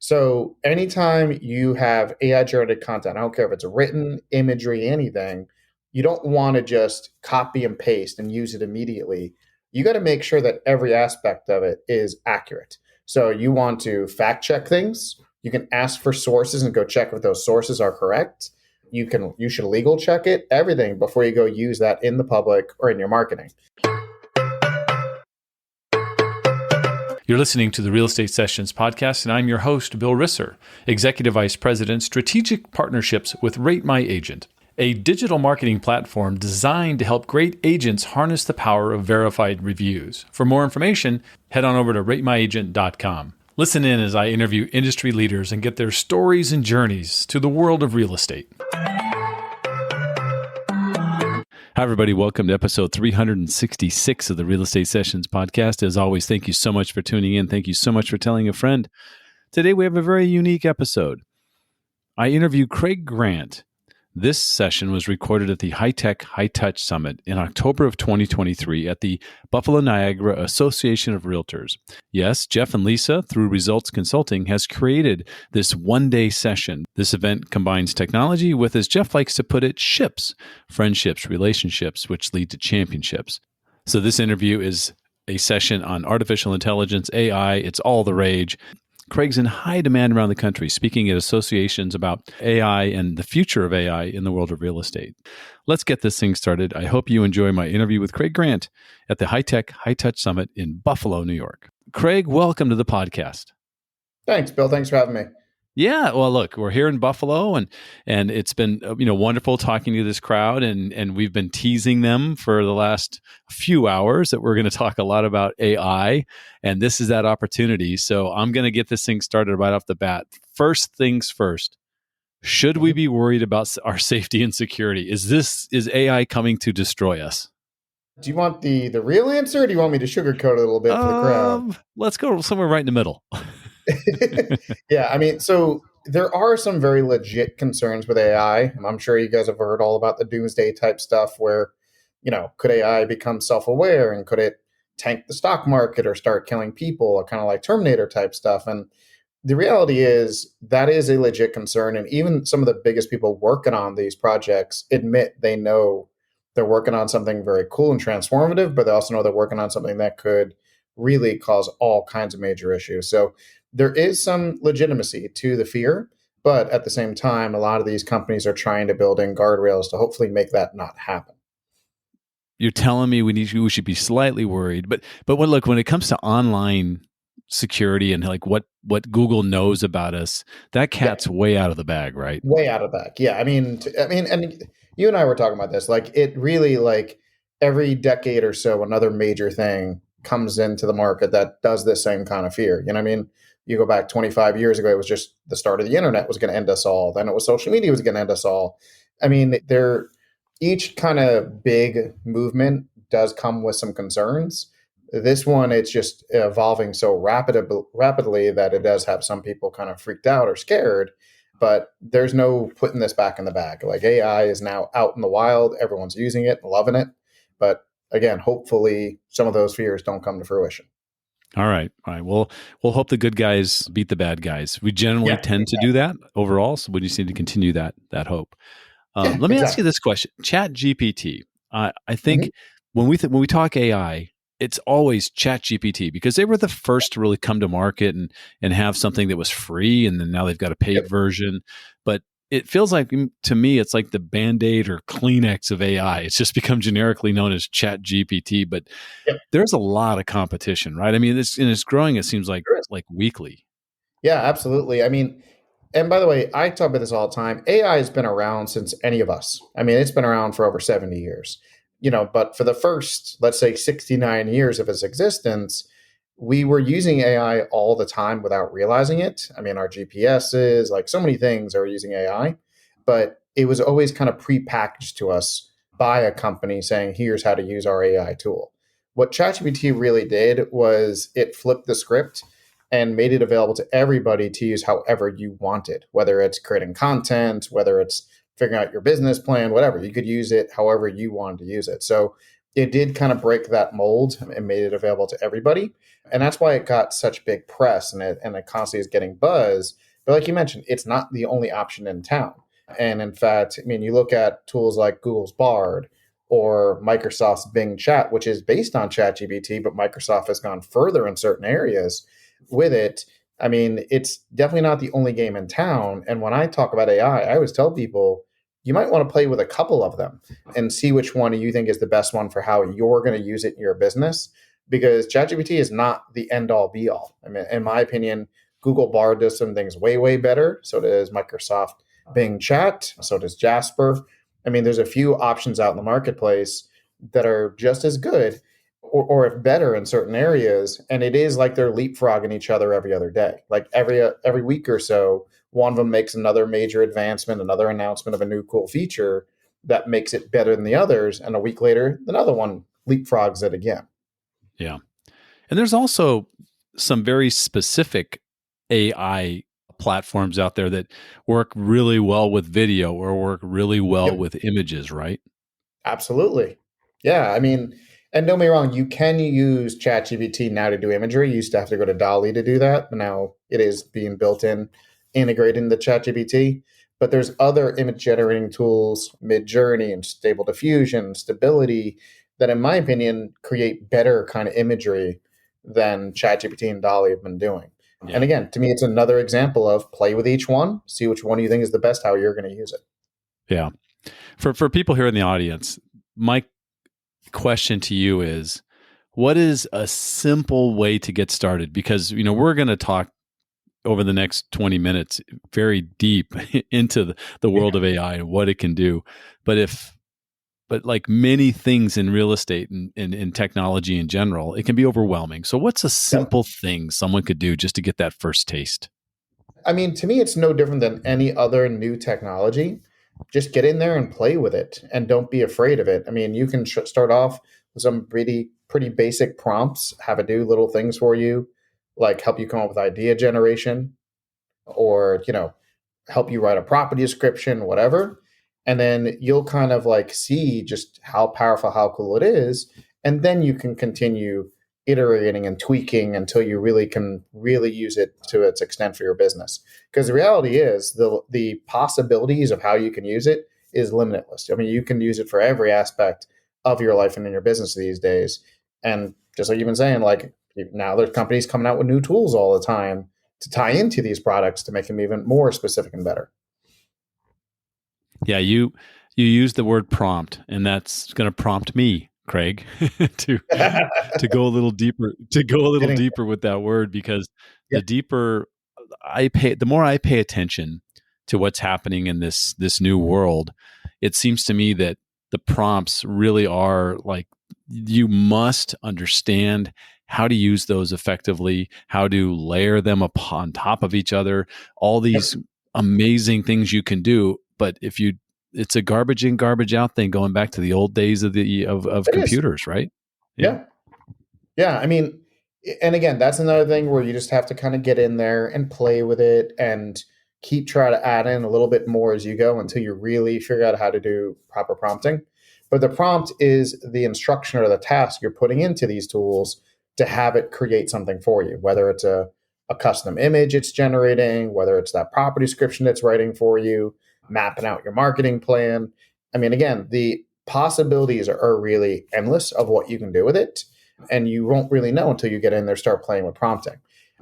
So anytime you have AI generated content, I don't care if it's written, imagery, anything, you don't want to just copy and paste and use it immediately. You got to make sure that every aspect of it is accurate. So you want to fact check things. You can ask for sources and go check if those sources are correct. You should legal check it, everything before you go use that in the public or in your marketing. You're listening to the Real Estate Sessions podcast, and I'm your host, Bill Risser, Executive Vice President, Strategic Partnerships with Rate My Agent, a digital marketing platform designed to help great agents harness the power of verified reviews. For more information, head on over to ratemyagent.com. Listen in as I interview industry leaders and get their stories and journeys to the world of real estate. Hi, everybody. Welcome to episode 366 of the Real Estate Sessions podcast. As always, thank you so much for tuning in. Thank you so much for telling a friend. Today, we have a very unique episode. I interview Craig Grant. This session was recorded at the High Tech, High Touch Summit in October of 2023 at the Buffalo Niagara Association of Realtors. Yes, Jeff and Lisa, through Results Consulting, has created this one-day session. This event combines technology with, as Jeff likes to put it, ships, friendships, relationships, which lead to championships. So this interview is a session on artificial intelligence, AI. It's all the rage. Craig's in high demand around the country, speaking at associations about AI and the future of AI in the world of real estate. Let's get this thing started. I hope you enjoy my interview with Craig Grant at the High Tech, High Touch Summit in Buffalo, New York. Craig, welcome to the podcast. Thanks, Bill. Thanks for having me. Yeah, well, look, we're here in Buffalo, and it's been wonderful talking to this crowd, and we've been teasing them for the last few hours that we're going to talk a lot about AI, and this is that opportunity. So I'm going to get this thing started right off the bat. First things first, should we be worried about our safety and security? Is AI coming to destroy us? Do you want the real answer, or do you want me to sugarcoat it a little bit for the crowd? Let's go somewhere right in the middle. Yeah, I mean, so there are some very legit concerns with AI. I'm sure you guys have heard all about the doomsday type stuff where, could AI become self-aware and could it tank the stock market or start killing people, kind of like Terminator type stuff. And the reality is that is a legit concern. And even some of the biggest people working on these projects admit they know they're working on something very cool and transformative, but they also know they're working on something that could really cause all kinds of major issues. So there is some legitimacy to the fear, but at the same time, a lot of these companies are trying to build in guardrails to hopefully make that not happen. You're telling me we should be slightly worried, but when it comes to online security and like what Google knows about us, that cat's way out of the bag, right? Way out of the bag. Yeah, I mean, and you and I were talking about this. Like, it really, like, every decade or so, another major thing comes into the market that does this same kind of fear. You know what I mean? You go back 25 years ago, it was just the start of the internet was going to end us all. Then it was social media was going to end us all. I mean, each kind of big movement does come with some concerns. This one, it's just evolving so rapidly that it does have some people kind of freaked out or scared. But there's no putting this back in the bag. Like, AI is now out in the wild. Everyone's using it and loving it. But again, hopefully some of those fears don't come to fruition. All right. We'll hope the good guys beat the bad guys. We generally tend to do that overall. So we just need to continue that hope. Let me ask you this question: Chat GPT. I think when we talk AI, it's always Chat GPT because they were the first to really come to market and have something that was free, and then now they've got a paid version. But it feels like, to me, it's like the Band-Aid or Kleenex of AI. It's just become generically known as Chat GPT, but there's a lot of competition, right? I mean, it's growing, it seems like weekly. Yeah, absolutely. I mean, and by the way, I talk about this all the time. AI has been around since any of us. I mean, it's been around for over 70 years, but for the first, let's say 69 years of its existence, we were using AI all the time without realizing it. I mean, our GPSs, like so many things are using AI, but it was always kind of prepackaged to us by a company saying, here's how to use our AI tool. What ChatGPT really did was it flipped the script and made it available to everybody to use however you wanted, whether it's creating content, whether it's figuring out your business plan, whatever. You could use it however you wanted to use it. So it did kind of break that mold and made it available to everybody. And that's why it got such big press, and it constantly is getting buzz. But like you mentioned, it's not the only option in town. And in fact, I mean, you look at tools like Google's Bard or Microsoft's Bing Chat, which is based on ChatGPT, but Microsoft has gone further in certain areas with it. I mean, it's definitely not the only game in town. And when I talk about AI, I always tell people you might want to play with a couple of them and see which one you think is the best one for how you're going to use it in your business. Because ChatGPT is not the end all be all. I mean, in my opinion, Google Bard does some things way, way better. So does Microsoft Bing Chat. So does Jasper. I mean, there's a few options out in the marketplace that are just as good or if better in certain areas. And it is like they're leapfrogging each other every other day. Like every week or so, one of them makes another major advancement, another announcement of a new cool feature that makes it better than the others. And a week later, another one leapfrogs it again. Yeah. And there's also some very specific AI platforms out there that work really well with video or work really well Yep. with images, right? Absolutely. Yeah. I mean, and don't get me wrong, you can use ChatGPT now to do imagery. You used to have to go to Dolly to do that, but now it is being built in, integrated into ChatGPT. But there's other image generating tools, Midjourney and Stable Diffusion, Stability, that in my opinion create better kind of imagery than ChatGPT and Dolly have been doing. And Yeah. again, to me, it's another example of play with each one, see which one you think is the best, how you're going to use it. Yeah. For people here in the audience, my question to you is, what is a simple way to get started? Because, we're going to talk over the next 20 minutes very deep into the world Yeah. of AI and what it can do. But like many things in real estate and in technology in general, it can be overwhelming. So what's a Yep. simple thing someone could do just to get that first taste? I mean, to me, it's no different than any other new technology. Just get in there and play with it, and don't be afraid of it. I mean, you can start off with some pretty basic prompts, have it do little things for you, like help you come up with idea generation, or help you write a property description, whatever. And then you'll kind of like see just how powerful, how cool it is. And then you can continue iterating and tweaking until you really can really use it to its extent for your business. Because the reality is the possibilities of how you can use it is limitless. I mean, you can use it for every aspect of your life and in your business these days. And just like you've been saying, like now there's companies coming out with new tools all the time to tie into these products to make them even more specific and better. Yeah, you use the word prompt, and that's going to prompt me, Craig, to to go a little deeper Getting with that word, because yeah, the deeper the more I pay attention to what's happening in this new world, it seems to me that the prompts really are like, you must understand how to use those effectively, how to layer them upon top of each other, all yep, these amazing things you can do. But if you it's a garbage in, garbage out thing, going back to the old days of it is. computers, right? Yeah. Yeah. Yeah, I mean, and again, that's another thing where you just have to kind of get in there and play with it and keep trying to add in a little bit more as you go until you really figure out how to do proper prompting. But the prompt is the instruction or the task you're putting into these tools to have it create something for you, whether it's a custom image it's generating, whether it's that property description it's writing for you, mapping out your marketing plan. I mean, again, the possibilities are really endless of what you can do with it, and you won't really know until you get in there, start playing with prompting.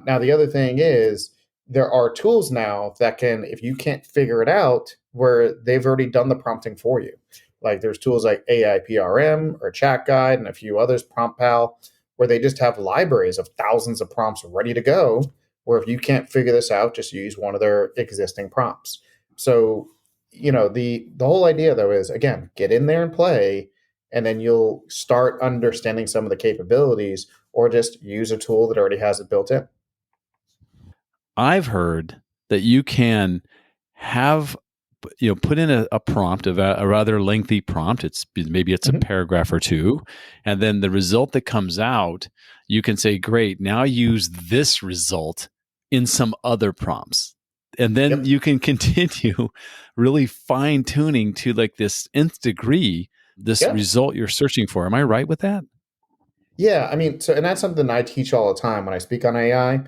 Now, the other thing is there are tools now that can, if you can't figure it out, where they've already done the prompting for you. Like there's tools like AIPRM or Chat Guide and a few others, Prompt Pal, where they just have libraries of thousands of prompts ready to go. Where if you can't figure this out, just use one of their existing prompts. So, the whole idea though is again, get in there and play, and then you'll start understanding some of the capabilities, or just use a tool that already has it built in. I've heard that you can have put in a prompt of a rather lengthy prompt. Maybe it's a Mhm. paragraph or two, and then the result that comes out, you can say, great, now use this result in some other prompts, and then Yep. you can continue really fine tuning to like this nth degree, this Yeah. result you're searching for. Am I right with that? Yeah, I mean, so and that's something I teach all the time when I speak on AI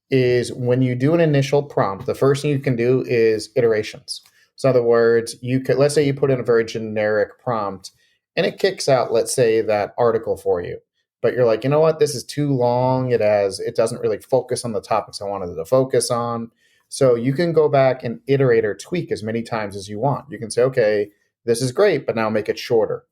is when you do an initial prompt, the first thing you can do is iterations. So in other words, you could let's say you put in a very generic prompt and it kicks out, let's say, that article for you. But you're like, you know what, this is too long. It doesn't really focus on the topics I wanted it to focus on. So you can go back and iterate or tweak as many times as you want. You can say, okay, this is great, but now make it shorter.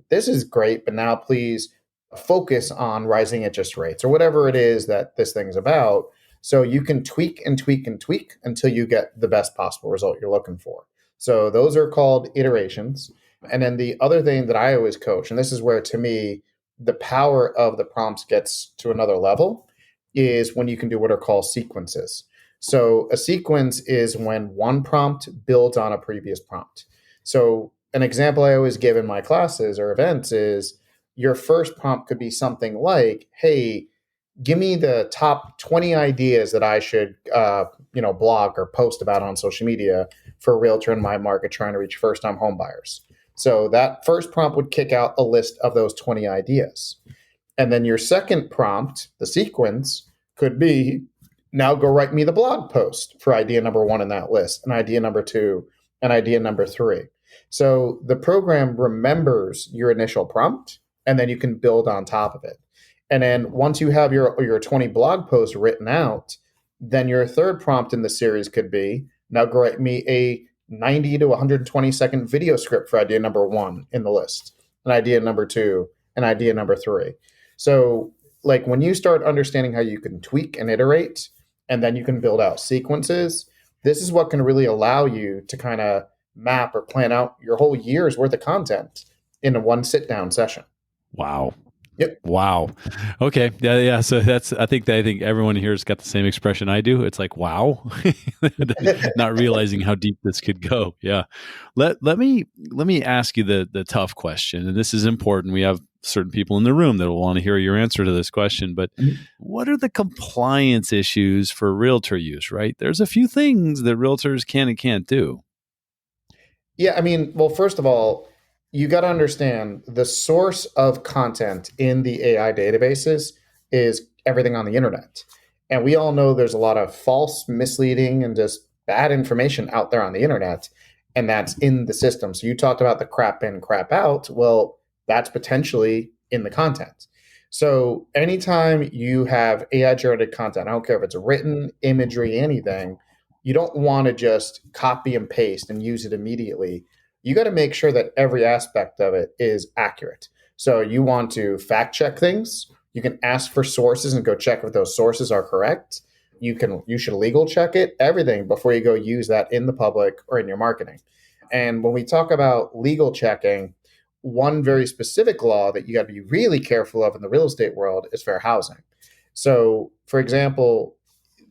This is great, but now please focus on rising interest rates or whatever it is that this thing's about. So you can tweak and tweak and tweak until you get the best possible result you're looking for. So those are called iterations. And then the other thing that I always coach, and this is where to me the power of the prompts gets to another level, is when you can do what are called sequences. So a sequence is when one prompt builds on a previous prompt. So an example I always give in my classes or events is your first prompt could be something like, "Hey, give me the top 20 ideas that I should, blog or post about on social media for a realtor in my market trying to reach first-time home buyers." So that first prompt would kick out a list of those 20 ideas. And then your second prompt, the sequence, could be now go write me the blog post for idea number one in that list, and idea number two, and idea number three. So the program remembers your initial prompt, and then you can build on top of it. And then once you have your 20 blog posts written out, then your third prompt in the series could be now go write me a 90 to 120-second video script for idea number one in the list, and idea number two, and idea number three. So, like when you start understanding how you can tweak and iterate, and then you can build out sequences, this is what can really allow you to kind of map or plan out your whole year's worth of content in a one sit down session. Wow. Yep. Wow. Okay. Yeah. Yeah. So I think everyone here has got the same expression I do. It's like, wow, not realizing how deep this could go. Yeah. Let me ask you the tough question. And this is important. We have certain people in the room that will want to hear your answer to this question, but what are the compliance issues for realtor use, right? There's a few things that realtors can and can't do. Yeah, I mean, well, first of all, you got to understand the source of content in the AI databases is everything on the internet. And we all know there's a lot of false, misleading, and just bad information out there on the internet, and that's in the system. So you talked about the crap in, crap out. Well, that's potentially in the content. So anytime you have AI generated content, I don't care if it's written, imagery, anything, you don't want to just copy and paste and use it immediately. You got to make sure that every aspect of it is accurate. So you want to fact check things. You can ask for sources and go check if those sources are correct. You should legal check it, everything before you go use that in the public or in your marketing. And when we talk about legal checking, one very specific law that you got to be really careful of in the real estate world is fair housing. So, for example,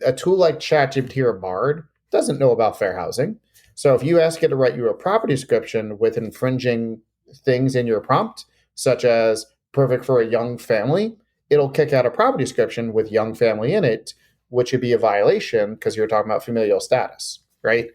a tool like ChatGPT or Bard doesn't know about fair housing. So if you ask it to write you a property description with infringing things in your prompt, such as perfect for a young family, it'll kick out a property description with young family in it, which would be a violation because you're talking about familial status, right?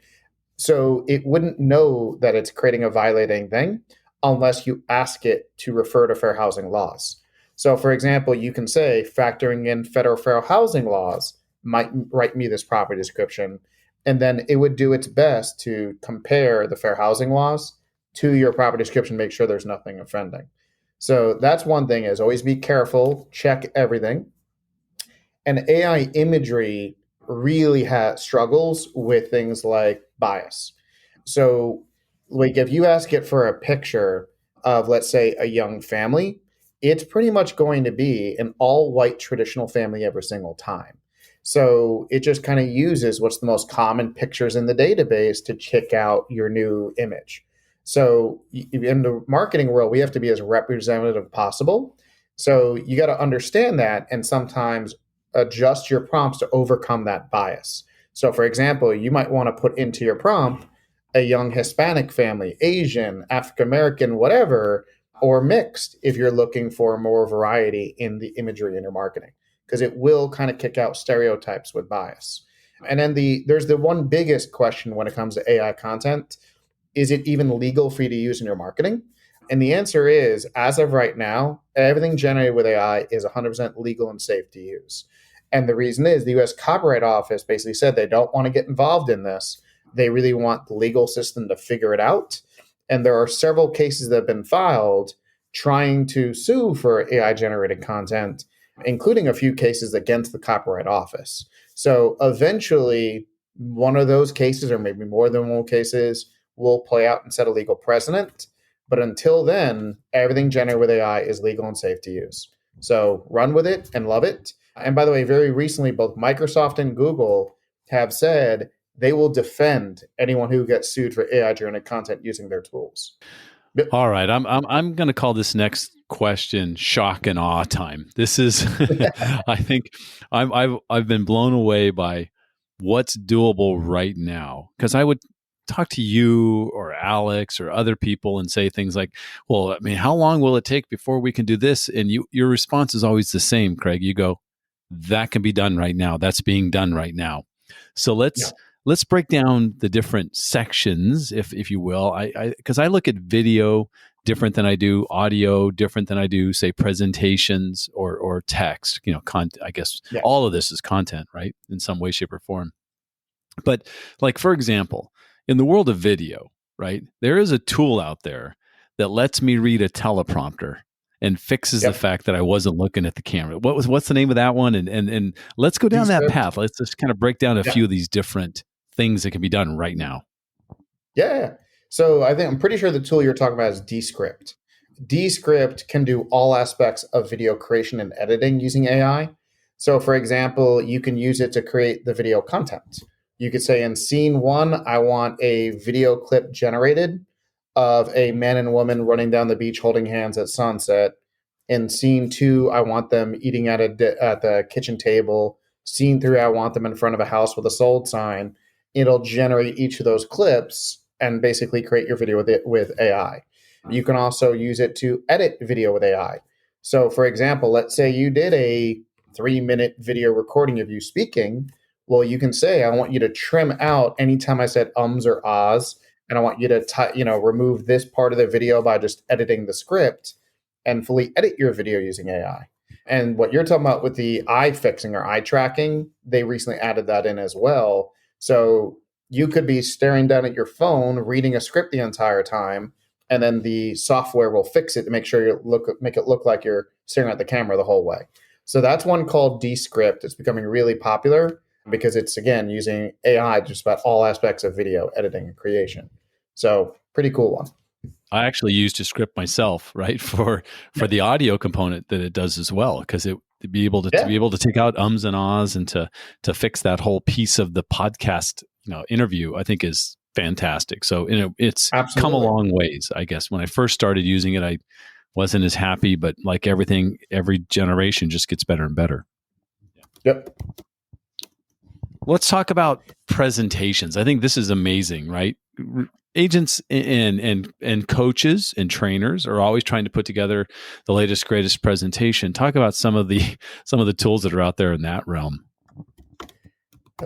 So it wouldn't know that it's creating a violating thing unless you ask it to refer to fair housing laws. So, for example, you can say, factoring in federal fair housing laws, might write me this property description. And then it would do its best to compare the fair housing laws to your property description, make sure there's nothing offending. So that's one thing is always be careful, check everything. And AI imagery really struggles with things like bias. So, like if you ask it for a picture of, let's say, a young family, it's pretty much going to be an all white traditional family every single time. So it just kind of uses what's the most common pictures in the database to check out your new image. So in the marketing world, we have to be as representative as possible. So you got to understand that and sometimes adjust your prompts to overcome that bias. So, for example, you might want to put into your prompt a young Hispanic family, Asian, African American, whatever, or mixed if you're looking for more variety in the imagery in your marketing, because it will kind of kick out stereotypes with bias. And then there's the one biggest question when it comes to AI content. Is it even legal for you to use in your marketing? And the answer is, as of right now, everything generated with AI is 100% legal and safe to use. And the reason is the US Copyright Office basically said they don't want to get involved in this. They really want the legal system to figure it out. And there are several cases that have been filed trying to sue for AI generated content, including a few cases against the Copyright Office. So eventually, one of those cases, or maybe more than one cases, will play out and set a legal precedent. But until then, everything generated with AI is legal and safe to use. So run with it and love it. And by the way, very recently, both Microsoft and Google have said they will defend anyone who gets sued for AI generated content using their tools. All right, I'm going to call this next question shock and awe time. This is, I think, I've been blown away by what's doable right now, because I would talk to you or Alex or other people and say things like, "Well, I mean, how long will it take before we can do this?" And your response is always the same, Craig. You go, "That can be done right now. That's being done right now." So Yeah. let's break down the different sections, if you will. Because I look at video different than I do audio, different than I do, say, presentations or text. I guess Yeah. all of this is content, right, in some way, shape, or form. But like, for example, in the world of video, right, there is a tool out there that lets me read a teleprompter and fixes the Yep. fact that I wasn't looking at the camera. What's the name of that one? And let's go down that Descript. path. Let's just kind of break down a Yeah. few of these different things that can be done right now. Yeah. So I'm pretty sure the tool you're talking about is Descript. Descript can do all aspects of video creation and editing using AI. So, for example, you can use it to create the video content. You could say in scene one, I want a video clip generated of a man and woman running down the beach holding hands at sunset. In scene two, I want them eating at the kitchen table. Scene three, I want them in front of a house with a sold sign. It'll generate each of those clips and basically create your video with AI. You can also use it to edit video with AI. So, for example, let's say you did a 3-minute video recording of you speaking. Well, you can say, I want you to trim out anytime I said ums or ahs, and I want you to remove this part of the video by just editing the script and fully edit your video using AI. And what you're talking about with the eye fixing or eye tracking, they recently added that in as well. So you could be staring down at your phone, reading a script the entire time, and then the software will fix it to make sure make it look like you're staring at the camera the whole way. So that's one called Descript. It's becoming really popular because it's, again, using AI just about all aspects of video editing and creation. So pretty cool one. I actually used Descript myself, right, for the audio component that it does as well, because it to be able to take out ums and ahs and to fix that whole piece of the podcast interview, I think is fantastic. So it's Absolutely. come a long ways. I guess when I first started using it, I wasn't as happy, but like everything, every generation just gets better and better. Yep. Let's talk about presentations. I think this is amazing, right? Agents and coaches and trainers are always trying to put together the latest, greatest presentation. Talk about some of the tools that are out there in that realm.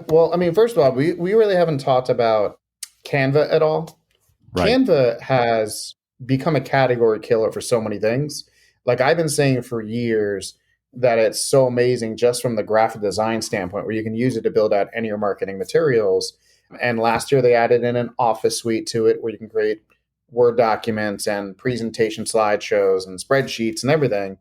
Well, I mean, first of all, we really haven't talked about Canva at all. Right. Canva has become a category killer for so many things. Like I've been saying for years that it's so amazing just from the graphic design standpoint, where you can use it to build out any of your marketing materials. And last year they added in an Office suite to it where you can create Word documents and presentation slideshows and spreadsheets and everything.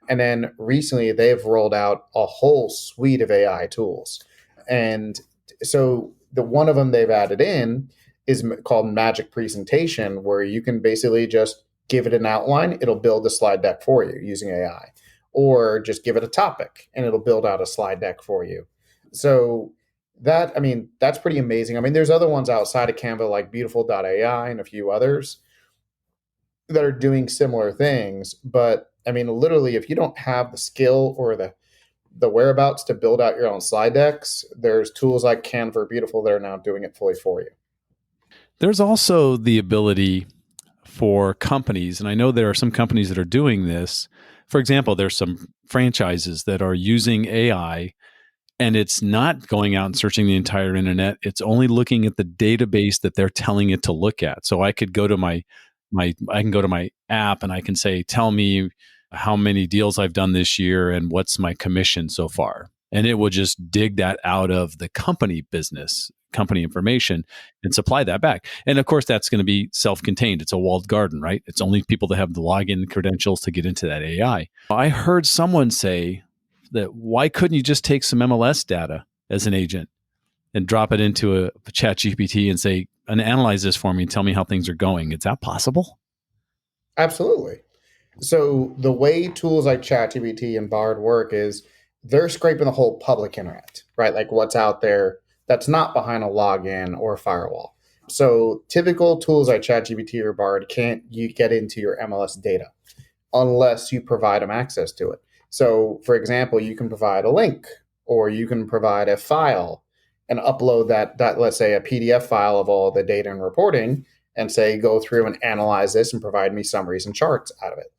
And then recently they've rolled out a whole suite of AI tools. And so the one of them they've added in is called Magic Presentation, where you can basically just give it an outline. It'll build a slide deck for you using AI, or just give it a topic and it'll build out a slide deck for you. So that's pretty amazing. I mean, there's other ones outside of Canva like Beautiful.ai and a few others that are doing similar things. But I mean, literally, if you don't have the skill or the whereabouts to build out your own slide decks, there's tools like Canva or Beautiful that are now doing it fully for you. There's also the ability for companies, and I know there are some companies that are doing this. For example, there's some franchises that are using AI, and it's not going out and searching the entire internet. It's only looking at the database that they're telling it to look at. So I could go to my I can go to my app and I can say, tell me how many deals I've done this year and what's my commission so far. And it will just dig that out of the company business, company information, and supply that back. And of course, that's going to be self-contained. It's a walled garden, right? It's only people that have the login credentials to get into that AI. I heard someone say that why couldn't you just take some MLS data as an agent and drop it into a chat GPT and say, and analyze this for me and tell me how things are going? Is that possible? Absolutely. So the way tools like ChatGPT and Bard work is they're scraping the whole public internet, right? Like what's out there that's not behind a login or a firewall. So typical tools like ChatGPT or Bard can't you get into your MLS data unless you provide them access to it. So for example, you can provide a link or you can provide a file and upload that let's say a PDF file of all the data and reporting and say, go through and analyze this and provide me summaries and charts out of it.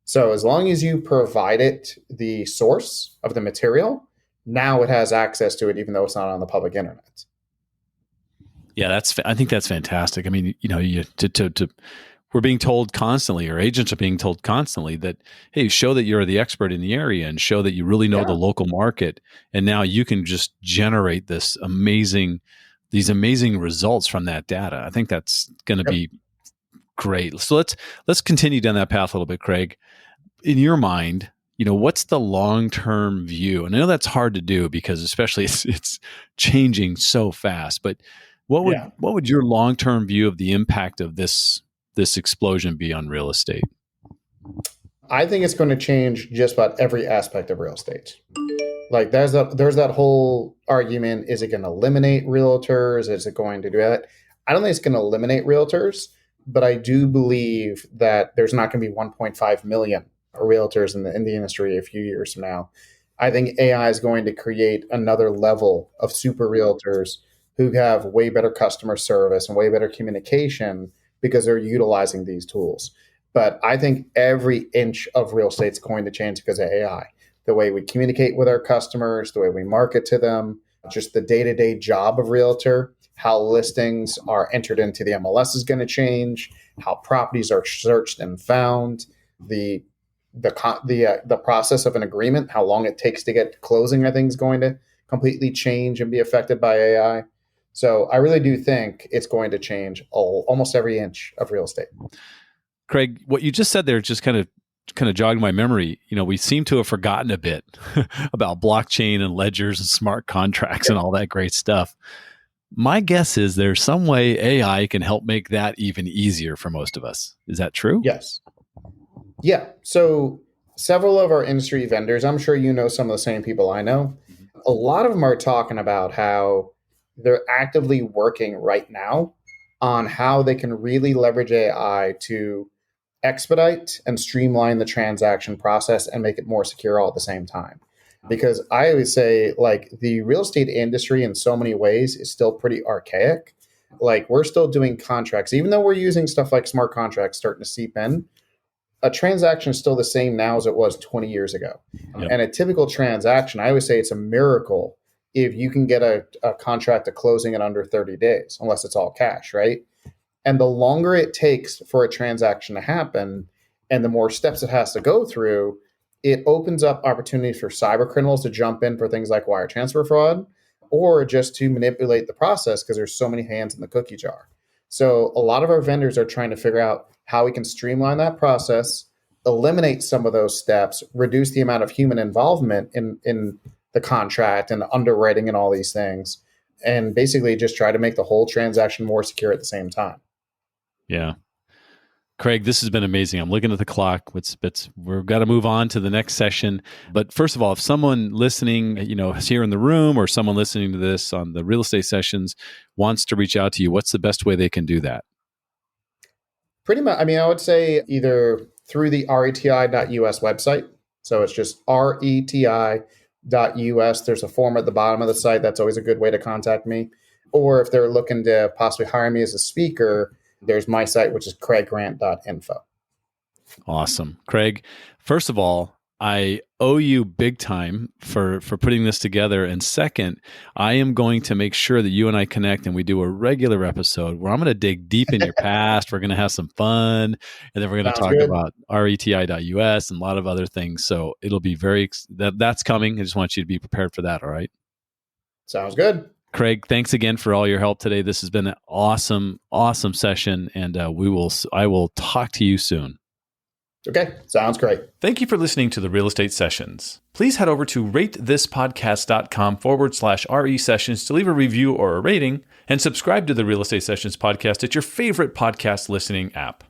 So as long as you provide it the source of the material, now it has access to it, even though it's not on the public internet. Yeah, I think that's fantastic. I mean, we're being told constantly, or agents are being told constantly that, hey, show that you're the expert in the area and show that you really know the local market. And now you can just generate these amazing results from that data. I think that's going to be great. So let's continue down that path a little bit, Craig. In your mind, what's the long-term view? And I know that's hard to do because especially it's changing so fast, but what would your long-term view of the impact of this explosion be on real estate? I think it's going to change just about every aspect of real estate. Like there's that whole argument, is it going to eliminate realtors? Is it going to do that? I don't think it's going to eliminate realtors, but I do believe that there's not going to be 1.5 million realtors in the industry a few years from now. I think AI is going to create another level of super realtors who have way better customer service and way better communication because they're utilizing these tools. But I think every inch of real estate is going to change because of AI. The way we communicate with our customers, the way we market to them, just the day-to-day job of realtor, how listings are entered into the MLS is going to change, how properties are searched and found, the process of an agreement, how long it takes to get to closing, I think is going to completely change and be affected by AI. So I really do think it's going to change almost every inch of real estate. Craig, what you just said there just kind of jogged my memory. We seem to have forgotten a bit about blockchain and ledgers and smart contracts and all that great stuff. My guess is there's some way AI can help make that even easier for most of us. Is that true? Yes. Yeah. So several of our industry vendors, I'm sure you know some of the same people I know, a lot of them are talking about how they're actively working right now on how they can really leverage AI to expedite and streamline the transaction process and make it more secure all at the same time. Because I always say, like, the real estate industry in so many ways is still pretty archaic. Like, we're still doing contracts, even though we're using stuff like smart contracts starting to seep in. A transaction is still the same now as it was 20 years ago. Yep. And a typical transaction, I always say it's a miracle if you can get a contract to closing in under 30 days, unless it's all cash, right? And the longer it takes for a transaction to happen and the more steps it has to go through, it opens up opportunities for cyber criminals to jump in for things like wire transfer fraud or just to manipulate the process because there's so many hands in the cookie jar. So a lot of our vendors are trying to figure out how we can streamline that process, eliminate some of those steps, reduce the amount of human involvement in the contract and underwriting and all these things, and basically just try to make the whole transaction more secure at the same time. Yeah. Craig, this has been amazing. I'm looking at the clock. We've got to move on to the next session. But first of all, if someone listening, is here in the room or someone listening to this on the real estate sessions wants to reach out to you, what's the best way they can do that? Pretty much. I mean, I would say either through the reti.us website. So it's just reti.us. There's a form at the bottom of the site. That's always a good way to contact me. Or if they're looking to possibly hire me as a speaker, there's my site, which is craiggrant.info. Awesome. Craig, first of all, I owe you big time for putting this together. And second, I am going to make sure that you and I connect and we do a regular episode where I'm going to dig deep in your past. We're going to have some fun, and then we're going to Sounds talk good. about reti.us and a lot of other things. So it'll be that's coming. I just want you to be prepared for that. All right. Sounds good. Craig, thanks again for all your help today. This has been an awesome session, and I will talk to you soon. Okay, sounds great. Thank you for listening to the Real Estate Sessions. Please head over to ratethispodcast.com/RE sessions to leave a review or a rating, and subscribe to the Real Estate Sessions podcast at your favorite podcast listening app.